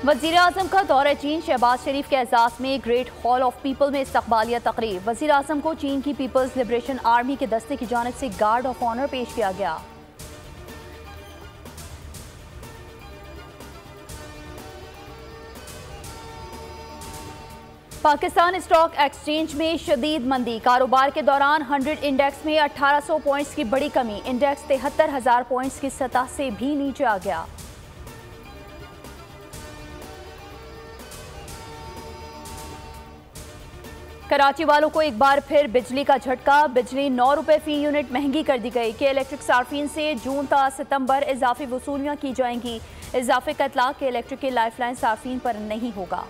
वज़ीर-ए-आज़म का दौरा चीन। शहबाज शरीफ के एजाज़ में ग्रेट हॉल ऑफ पीपल में इस्तकबालिया तकरीब। वज़ीर-ए-आज़म को चीन की पीपल्स लिबरेशन आर्मी के दस्ते की जानिब से गार्ड ऑफ ऑनर पेश किया गया। पाकिस्तान स्टॉक एक्सचेंज में शदीद मंदी। कारोबार के दौरान 100 इंडेक्स में 1800 पॉइंट्स की बड़ी कमी। इंडेक्स 73,000 पॉइंट्स की सतह से भी नीचे आ गया। कराची वालों को एक बार फिर बिजली का झटका। बिजली 9 रुपए फी यूनिट महंगी कर दी गई। के इलेक्ट्रिक सार्फिन से जून ता सितंबर इजाफी वसूलियां की जाएंगी। इजाफे का इतलाक के इलेक्ट्रिक के लाइफलाइन सार्फिन पर नहीं होगा।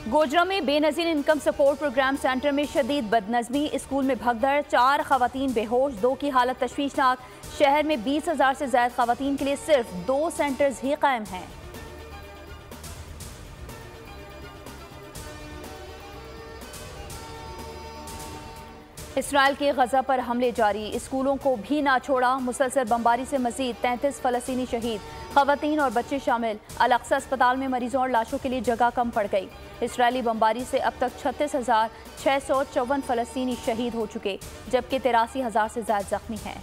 गोजरा में Benazir income support programme centre में शदीद बदनज़मी। स्कूल में भगदड़, 4 खवातीन बेहोश, 2 की हालत तशवीशनाक। शहर में 20,000 से ज्यादा खवातीन के लिए सिर्फ 2 सेंटर्स ही कायम हैं। इसराइल के गजा पर हमले जारी। स्कूलों को भी ना छोड़ा। मुसलसल बमबारी से मजीद 33 फलस्तीनी शहीद, खवातीन और बच्चे शामिल। अल-अक्सा अस्पताल में मरीजों और लाशों के लिए जगह कम पड़ गई। इसराइली बमबारी से अब तक 36,654 फलस्तीनी शहीद हो चुके, जबकि 83,000 से ज्यादा जख्मी हैं।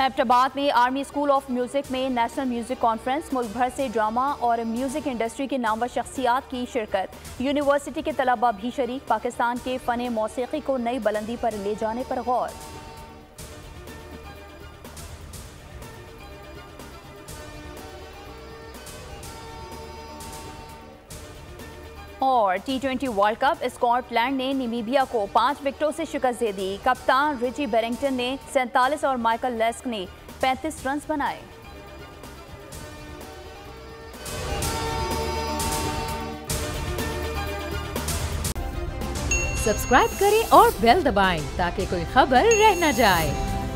एबटाबाद में आर्मी स्कूल ऑफ म्यूजिक में नेशनल म्यूजिक कॉन्फ्रेंस। मुल्क भर से ड्रामा और म्यूजिक इंडस्ट्री के नामवर शख्सियात की शिरकत। यूनिवर्सिटी के तलबा भी शरीक। पाकिस्तान के फन मौसीकी को नई बुलंदी पर ले जाने पर गौर। और T20 वर्ल्ड कप, स्कॉटलैंड ने नामीबिया को 5 विकेटों से शिकस्त दे दी। कप्तान रिची बेरिंगटन ने 47 और माइकल लेस्क ने 35 रन बनाए। सब्सक्राइब करें और बेल दबाएं ताकि कोई खबर रह न जाए।